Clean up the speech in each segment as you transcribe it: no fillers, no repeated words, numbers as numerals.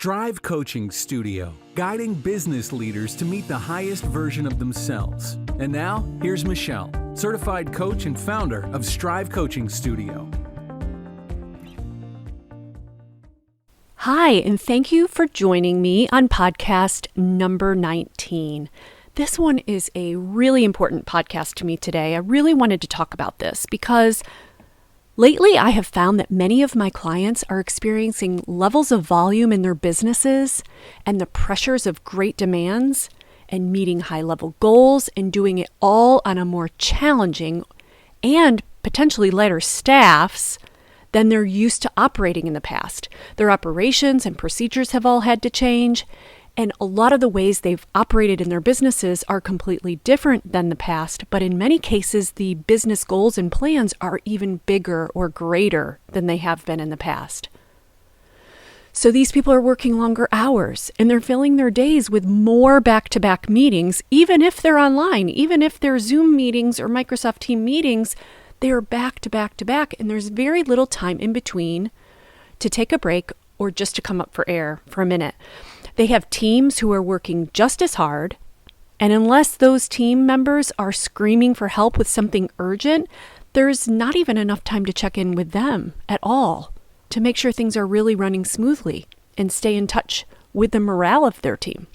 Strive Coaching Studio, guiding business leaders to meet the highest version of themselves. And now, here's Michelle, certified coach and founder of Strive Coaching Studio. Hi, and thank you for joining me on podcast number 19. This one is a really important podcast to me today. I really wanted to talk about this because lately I have found that many of my clients are experiencing levels of volume in their businesses and the pressures of great demands and meeting high-level goals and doing it all on a more challenging and potentially lighter staffs than they're used to operating in the past. Their operations and procedures have all had to change, and a lot of the ways they've operated in their businesses are completely different than the past, but in many cases, the business goals and plans are even bigger or greater than they have been in the past. So these people are working longer hours, and they're filling their days with more back-to-back meetings, even if they're online, even if they're Zoom meetings or Microsoft Teams meetings, they are back to back to back, and there's very little time in between to take a break or just to come up for air for a minute. They have teams who are working just as hard, and unless those team members are screaming for help with something urgent, there's not even enough time to check in with them at all to make sure things are really running smoothly and stay in touch with the morale of their team.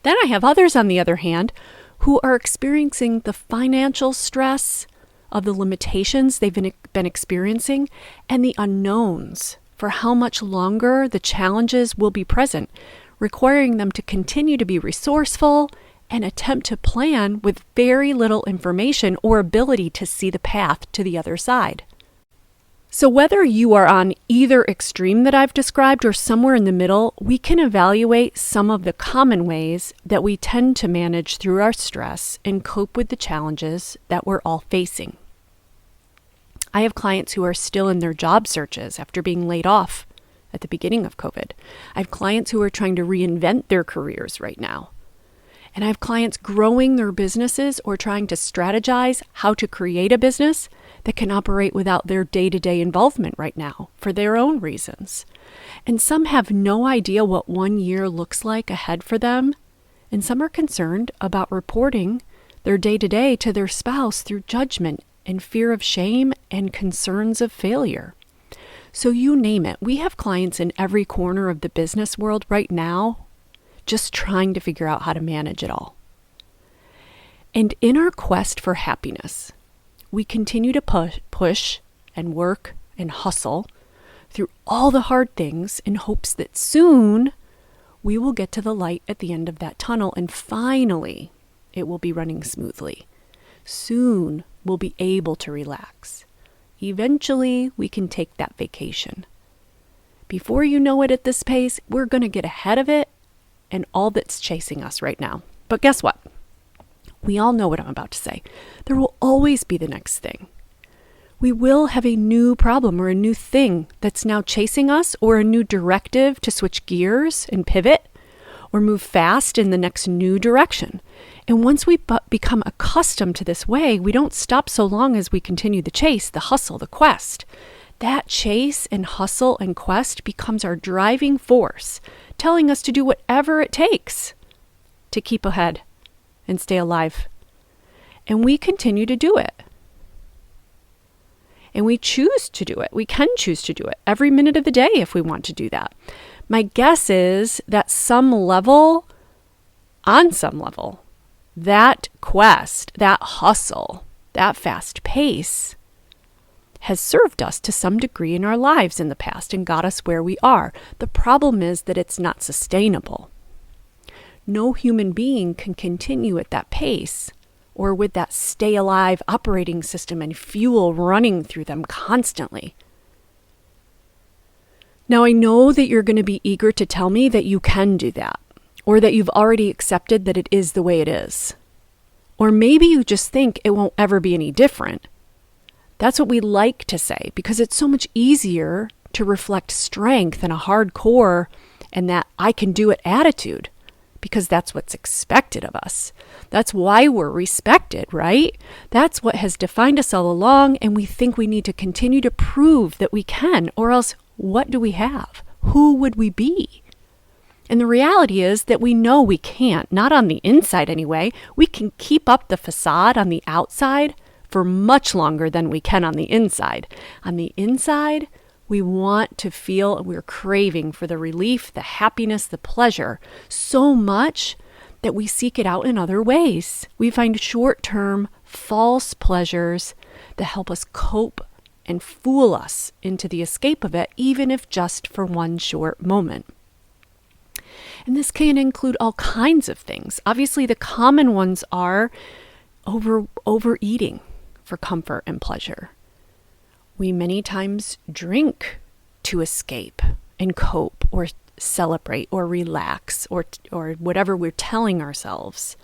Then I have others, on the other hand, who are experiencing the financial stress of the limitations they've been experiencing and the unknowns for how much longer the challenges will be present, requiring them to continue to be resourceful and attempt to plan with very little information or ability to see the path to the other side. So whether you are on either extreme that I've described or somewhere in the middle, we can evaluate some of the common ways that we tend to manage through our stress and cope with the challenges that we're all facing. I have clients who are still in their job searches after being laid off at the beginning of COVID. I have clients who are trying to reinvent their careers right now. And I have clients growing their businesses or trying to strategize how to create a business that can operate without their day-to-day involvement right now for their own reasons. And some have no idea what 1 year looks like ahead for them. And some are concerned about reporting their day-to-day to their spouse through judgment and fear of shame and concerns of failure. So you name it. We have clients in every corner of the business world right now just trying to figure out how to manage it all. And in our quest for happiness, we continue to push and work and hustle through all the hard things in hopes that soon we will get to the light at the end of that tunnel and finally it will be running smoothly. Soon we'll be able to relax. Eventually we can take that vacation. Before you know it, at this pace, we're going to get ahead of it and all that's chasing us right now. But guess what? We all know what I'm about to say. There will always be the next thing. We will have a new problem or a new thing that's now chasing us, or a new directive to switch gears and pivot or move fast in the next new direction. And once we become accustomed to this way, we don't stop so long as we continue the chase, the hustle, the quest. That chase and hustle and quest becomes our driving force, telling us to do whatever it takes to keep ahead and stay alive. And we continue to do it. And we choose to do it. We can choose to do it every minute of the day if we want to do that. My guess is that on some level, that quest, that hustle, that fast pace has served us to some degree in our lives in the past and got us where we are. The problem is that it's not sustainable. No human being can continue at that pace or with that stay alive operating system and fuel running through them constantly. Now, I know that you're going to be eager to tell me that you can do that, or that you've already accepted that it is the way it is. Or maybe you just think it won't ever be any different. That's what we like to say because it's so much easier to reflect strength and a hard core and that I can do it attitude because that's what's expected of us. That's why we're respected, right? That's what has defined us all along, and we think we need to continue to prove that we can, or else what do we have? who would we be? And the reality is that we know we can't, not on the inside anyway. We can keep up the facade on the outside for much longer than we can on the inside. On the inside, we want to feel, we're craving for the relief, the happiness, the pleasure so much that we seek it out in other ways. We find short-term, false pleasures that help us cope and fool us into the escape of it, even if just for one short moment. And this can include all kinds of things. Obviously, the common ones are overeating for comfort and pleasure. We many times drink to escape and cope or celebrate or relax or whatever we're telling ourselves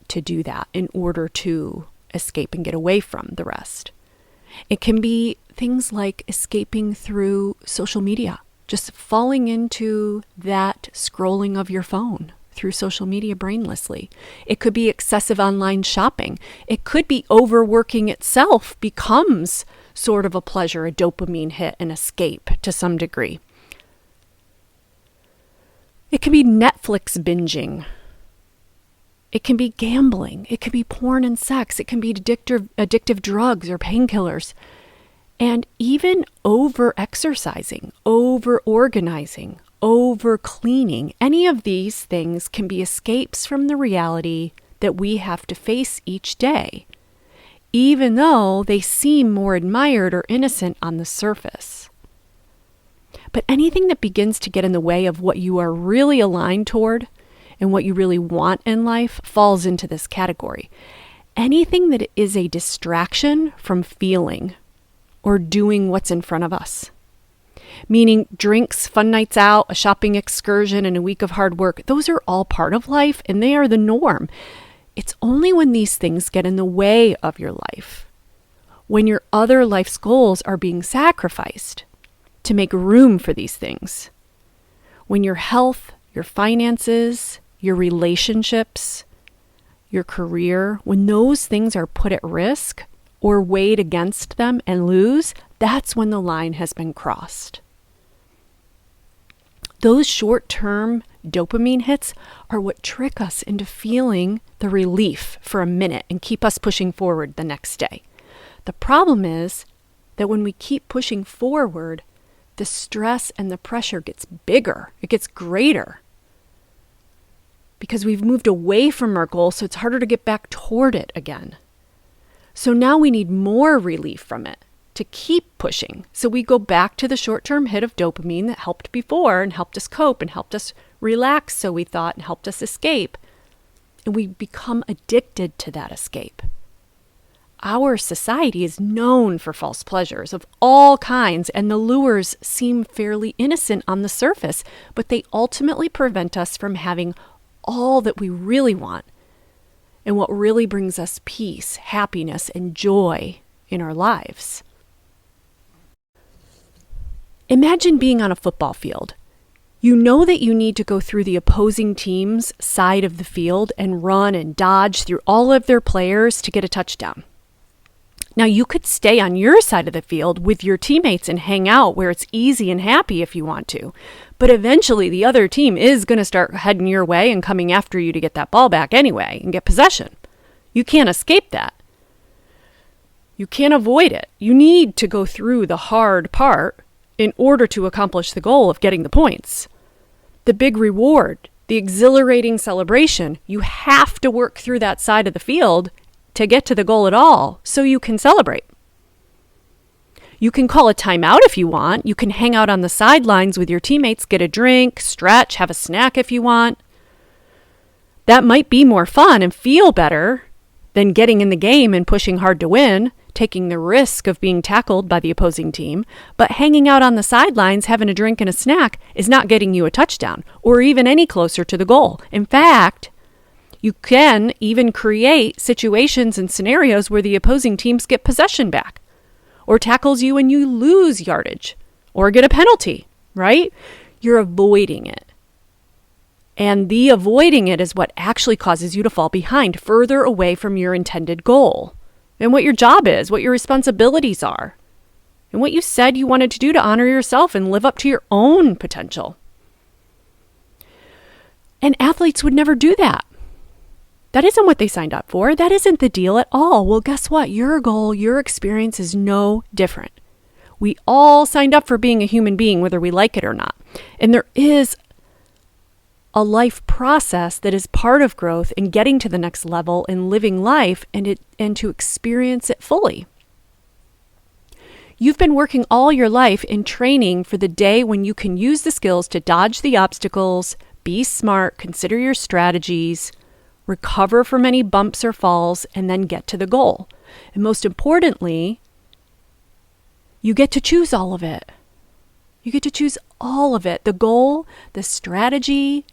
to do that in order to escape and get away from the rest. It can be things like escaping through social media, just falling into that scrolling of your phone through social media brainlessly. It could be excessive online shopping. It could be overworking itself becomes sort of a pleasure, a dopamine hit, an escape to some degree. It can be Netflix binging. It can be gambling. It can be porn and sex. It can be addictive drugs or painkillers. And even over-exercising, over-organizing, over-cleaning. Any of these things can be escapes from the reality that we have to face each day, even though they seem more admired or innocent on the surface. But anything that begins to get in the way of what you are really aligned toward and what you really want in life falls into this category. Anything that is a distraction from feeling or doing what's in front of us. Meaning drinks, fun nights out, a shopping excursion, and a week of hard work. Those are all part of life and they are the norm. It's only when these things get in the way of your life, when your other life's goals are being sacrificed to make room for these things. When your health, your finances, your relationships, your career, when those things are put at risk or weighed against them and lose, that's when the line has been crossed. Those short-term dopamine hits are what trick us into feeling the relief for a minute and keep us pushing forward the next day. The problem is that when we keep pushing forward, the stress and the pressure gets bigger. It gets greater because we've moved away from our goal, so it's harder to get back toward it again. So now we need more relief from it to keep pushing. So we go back to the short-term hit of dopamine that helped before and helped us cope and helped us relax, so we thought, and helped us escape. And we become addicted to that escape. Our society is known for false pleasures of all kinds, and the lures seem fairly innocent on the surface, but they ultimately prevent us from having all that we really want and what really brings us peace, happiness, and joy in our lives. Imagine being on a football field. You know that you need to go through the opposing team's side of the field and run and dodge through all of their players to get a touchdown. Now, you could stay on your side of the field with your teammates and hang out where it's easy and happy if you want to. But eventually, the other team is going to start heading your way and coming after you to get that ball back anyway and get possession. You can't escape that. You can't avoid it. You need to go through the hard part in order to accomplish the goal of getting the points. The big reward, the exhilarating celebration, you have to work through that side of the field to get to the goal at all, so you can celebrate. You can call a timeout if you want. You can hang out on the sidelines with your teammates, get a drink, stretch, have a snack if you want. That might be more fun and feel better than getting in the game and pushing hard to win, taking the risk of being tackled by the opposing team. But hanging out on the sidelines, having a drink and a snack is not getting you a touchdown or even any closer to the goal. In fact, you can even create situations and scenarios where the opposing teams get possession back or tackles you and you lose yardage or get a penalty, right? You're avoiding it. And the avoiding it is what actually causes you to fall behind, further away from your intended goal and what your job is, what your responsibilities are, and what you said you wanted to do to honor yourself and live up to your own potential. And athletes would never do that. That isn't what they signed up for. That isn't the deal at all. Well, guess what? Your goal, your experience is no different. We all signed up for being a human being, whether we like it or not. And there is a life process that is part of growth and getting to the next level and living life and to experience it fully. You've been working all your life in training for the day when you can use the skills to dodge the obstacles, be smart, consider your strategies, recover from any bumps or falls, and then get to the goal. And most importantly, you get to choose all of it. You get to choose all of it. The goal, the strategy,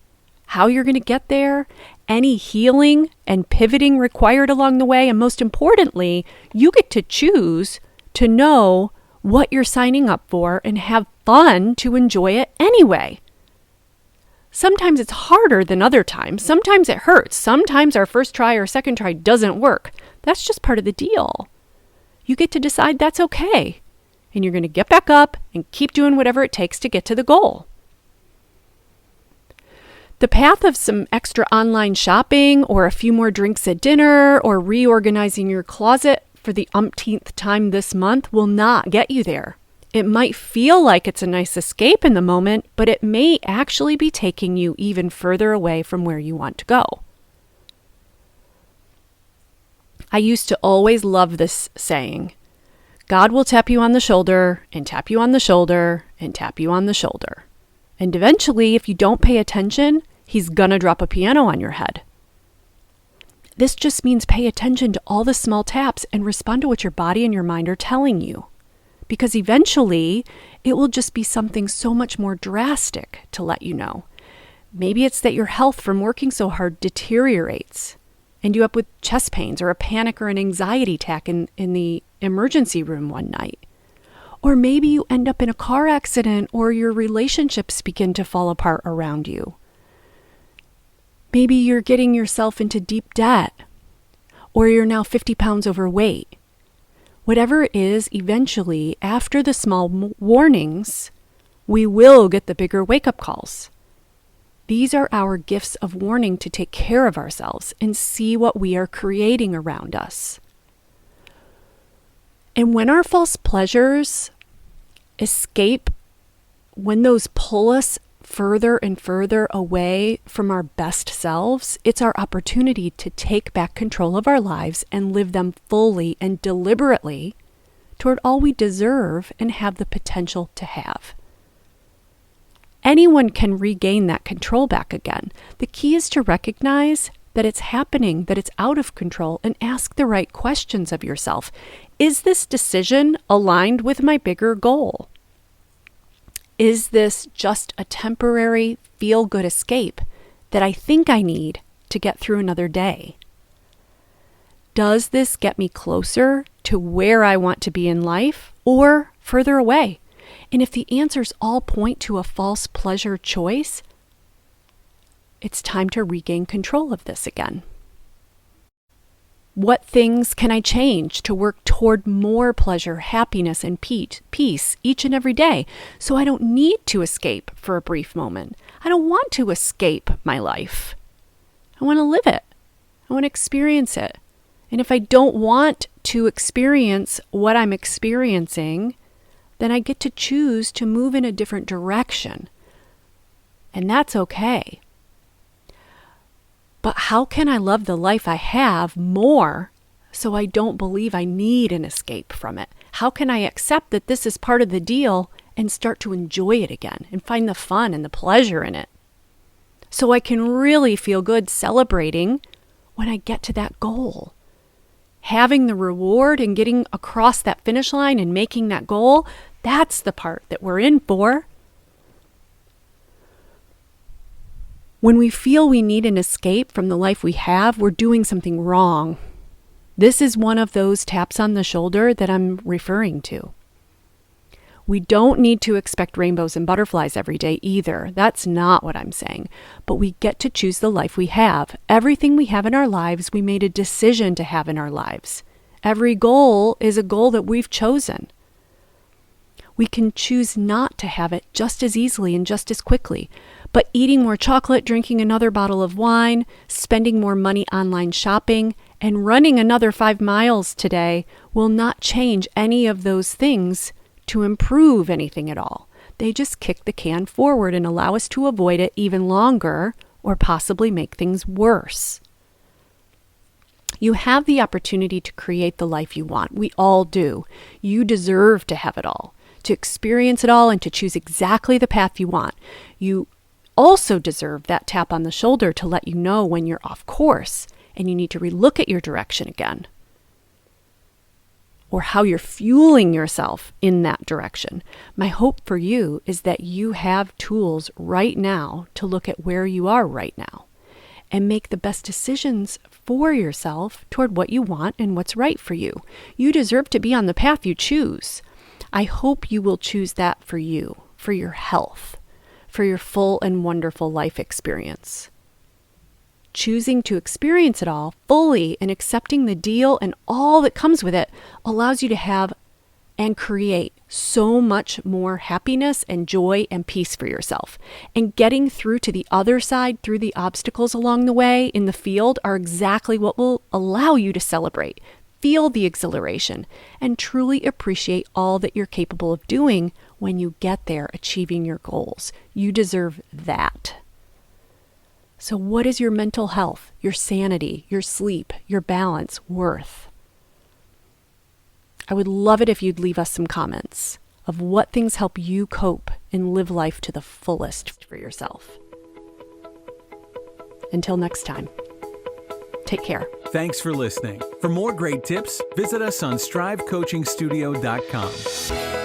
how you're going to get there, any healing and pivoting required along the way, and most importantly, you get to choose to know what you're signing up for and have fun to enjoy it anyway. Sometimes it's harder than other times. Sometimes it hurts. Sometimes our first try or second try doesn't work. That's just part of the deal. You get to decide that's okay. And you're going to get back up and keep doing whatever it takes to get to the goal. The path of some extra online shopping or a few more drinks at dinner or reorganizing your closet for the umpteenth time this month will not get you there. It might feel like it's a nice escape in the moment, but it may actually be taking you even further away from where you want to go. I used to always love this saying, God will tap you on the shoulder and tap you on the shoulder and tap you on the shoulder. And eventually, if you don't pay attention, he's gonna drop a piano on your head. This just means pay attention to all the small taps and respond to what your body and your mind are telling you. Because eventually, it will just be something so much more drastic to let you know. Maybe it's that your health from working so hard deteriorates and you end up with chest pains or a panic or an anxiety attack in the emergency room one night. Or maybe you end up in a car accident or your relationships begin to fall apart around you. Maybe you're getting yourself into deep debt, or you're now 50 pounds overweight. Whatever it is, eventually, after the small warnings, we will get the bigger wake-up calls. These are our gifts of warning to take care of ourselves and see what we are creating around us. And when our false pleasures escape, when those pull us further and further away from our best selves, it's our opportunity to take back control of our lives and live them fully and deliberately toward all we deserve and have the potential to have. Anyone can regain that control back again. The key is to recognize that it's happening, that it's out of control, and ask the right questions of yourself. Is this decision aligned with my bigger goal? Is this just a temporary feel-good escape that I think I need to get through another day? Does this get me closer to where I want to be in life or further away? And if the answers all point to a false pleasure choice, it's time to regain control of this again. What things can I change to work toward more pleasure, happiness, and peace each and every day so I don't need to escape for a brief moment? I don't want to escape my life. I want to live it. I want to experience it. And if I don't want to experience what I'm experiencing, then I get to choose to move in a different direction. And that's okay. But how can I love the life I have more so I don't believe I need an escape from it? How can I accept that this is part of the deal and start to enjoy it again and find the fun and the pleasure in it? So I can really feel good celebrating when I get to that goal. Having the reward and getting across that finish line and making that goal, that's the part that we're in for. When we feel we need an escape from the life we have, we're doing something wrong. This is one of those taps on the shoulder that I'm referring to. We don't need to expect rainbows and butterflies every day either. That's not what I'm saying. But we get to choose the life we have. Everything we have in our lives, we made a decision to have in our lives. Every goal is a goal that we've chosen. We can choose not to have it just as easily and just as quickly. But eating more chocolate, drinking another bottle of wine, spending more money online shopping, and running another 5 miles today will not change any of those things to improve anything at all. They just kick the can forward and allow us to avoid it even longer or possibly make things worse. You have the opportunity to create the life you want. We all do. You deserve to have it all, to experience it all, and to choose exactly the path you want. You also deserve that tap on the shoulder to let you know when you're off course and you need to relook at your direction again, or how you're fueling yourself in that direction. My hope for you is that you have tools right now to look at where you are right now and make the best decisions for yourself toward what you want and what's right for you. You deserve to be on the path you choose. I hope you will choose that for you, for your health, for your full and wonderful life experience. Choosing to experience it all fully and accepting the deal and all that comes with it allows you to have and create so much more happiness and joy and peace for yourself. And getting through to the other side through the obstacles along the way in the field are exactly what will allow you to celebrate, feel the exhilaration, and truly appreciate all that you're capable of doing when you get there, achieving your goals. You deserve that. So what is your mental health, your sanity, your sleep, your balance worth? I would love it if you'd leave us some comments of what things help you cope and live life to the fullest for yourself. Until next time, take care. Thanks for listening. For more great tips, visit us on strivecoachingstudio.com.